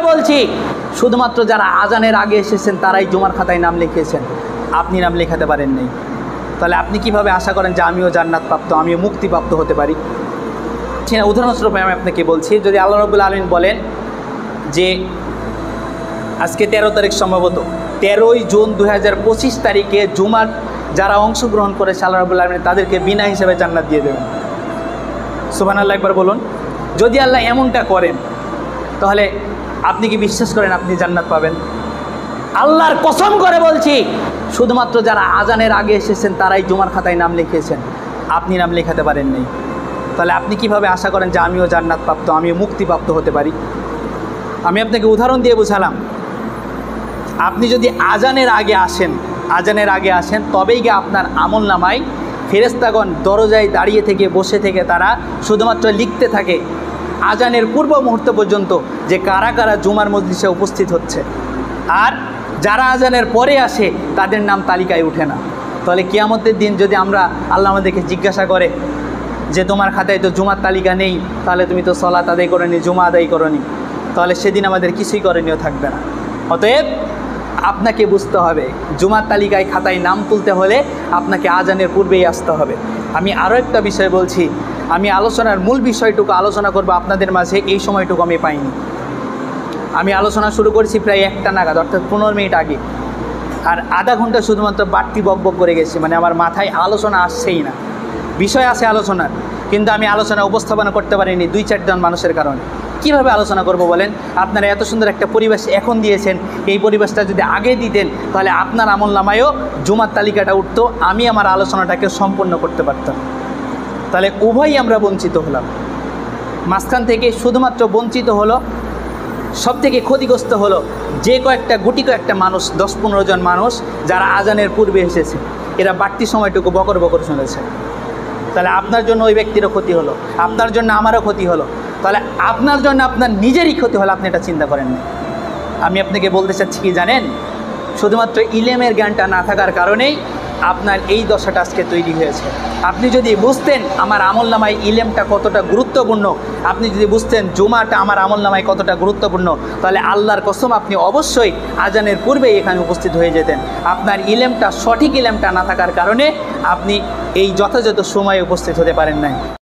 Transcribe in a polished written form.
বলছি শুধুমাত্র যারা আজানের আগে এসেছেন তারাই জুমার খাতায় নাম লিখিয়েছেন, আপনি নাম লেখাতে পারেন নাই। তাহলে আপনি কিভাবে আশা করেন যে আমিও জান্নাতপ্রাপ্ত, আমিও মুক্তিপ্রাপ্ত হতে পারি? উদাহরণস্বরূপ আমি আপনাকে বলছি, যদি আল্লাহ রাব্বুল আলামিন বলেন যে আজকে 13 তারিখ, সম্ভবত 13ই জুন 2025 তারিখে জুমার যারা অংশগ্রহণ করেছে আল্লাহ রাব্বুল আলামিন তাদেরকে বিনা হিসেবে জান্নাত দিয়ে দেবেন। সুবহানাল্লাহ একবার বলুন। যদি আল্লাহ এমনটা করেন তাহলে আপনি কি বিশ্বাস করেন আপনি জান্নাত পাবেন? আল্লাহর কসম করে বলছি শুধুমাত্র যারা আজানের আগে এসেছেন তারাই জুমার খাতায় নাম লিখিয়েছেন, আপনি নাম লেখাতে পারেন নাই। তাহলে আপনি কিভাবে আশা করেন যে আমিও জান্নাতপ্রাপ্ত, আমিও মুক্তিপ্রাপ্ত হতে পারি? আমি আপনাকে উদাহরণ দিয়ে বোঝালাম। আপনি যদি আজানের আগে আসেন তবেই গিয়ে আপনার আমল নামায় ফেরেশতাগণ দরজায় দাঁড়িয়ে থেকে বসে থেকে তারা শুধুমাত্র লিখতে থাকে আজানের পূর্ব মুহূর্ত পর্যন্ত যে কারা কারা জুমার মজলিসে উপস্থিত হচ্ছে। আর যারা আজানের পরে আসে তাদের নাম তালিকায় ওঠে না। তাহলে কিয়ামতের দিন যদি আল্লাহ আমাদেরকে জিজ্ঞাসা করে যে তোমার খাতায় তো জুমার তালিকা নেই, তাহলে তুমি তো সলাত আদায় করোনি, জুমা আদায় করোনি, তাহলে সেদিন আমাদের কিছুই করণীয় থাকবে না। অতএব আপনাকে বুঝতে হবে জুমার তালিকায় খাতায় নাম তুলতে হলে আপনাকে আজানের পূর্বেই আসতে হবে। আমি আরও একটা বিষয় বলছি, আমি আলোচনার মূল বিষয়টুকু আলোচনা করব আপনাদের মাঝে, এই সময়টুকু আমি পাইনি। আমি আলোচনা শুরু করেছি প্রায় 1টা নাগাদ, অর্থাৎ 15 মিনিট আগে, আর আধা ঘন্টা শুধুমাত্র বাড়তি বকবক করে গেছি। মানে আমার মাথায় আলোচনা আসছেই না। বিষয় আছে আলোচনার, কিন্তু আমি আলোচনা উপস্থাপনা করতে পারিনি 2-4 জন মানুষের কারণে। কীভাবে আলোচনা করব বলেন? আপনারা এত সুন্দর একটা পরিবেশ এখন দিয়েছেন, এই পরিবেশটা যদি আগে দিতেন তাহলে আপনার আমল নামায়ও জুমার তালিকাটা উঠতো, আমি আমার আলোচনাটাকে সম্পন্ন করতে পারতাম। তাহলে উভয়ই আমরা বঞ্চিত হলাম। মাঝখান থেকে শুধুমাত্র বঞ্চিত হলো, সব থেকে ক্ষতিগ্রস্ত হলো যে গুটি কয়েকটা মানুষ, 10-15 জন মানুষ যারা আজানের পূর্বে এসেছে, এরা বাড়তি সময়টুকু বকর বকর শুনেছে। তাহলে আপনার জন্য ওই ব্যক্তিরও ক্ষতি হলো, আপনার জন্য আমারও ক্ষতি হলো। তাহলে আপনার জন্য আপনার নিজেরই ক্ষতি হলো, আপনি এটা চিন্তা করেন না। আমি আপনাকে বলতে চাচ্ছি কি জানেন, শুধুমাত্র ইলমের জ্ঞানটা না থাকার কারণেই আপনার এই দশাটা আজকে তৈরি হয়েছে। আপনি যদি বুঝতেন আমার আমল নামায় ইলমটা কতটা গুরুত্বপূর্ণ, আপনি যদি বুঝতেন জুমাটা আমার আমল নামায় কতটা গুরুত্বপূর্ণ, তাহলে আল্লাহর কসম আপনি অবশ্যই আজানের পূর্বেই এখানে উপস্থিত হয়ে যেতেন। আপনার ইলমটা, সঠিক ইলমটা না থাকার কারণে আপনি এই যথাযথ সময়ে উপস্থিত হতে পারেন নাই।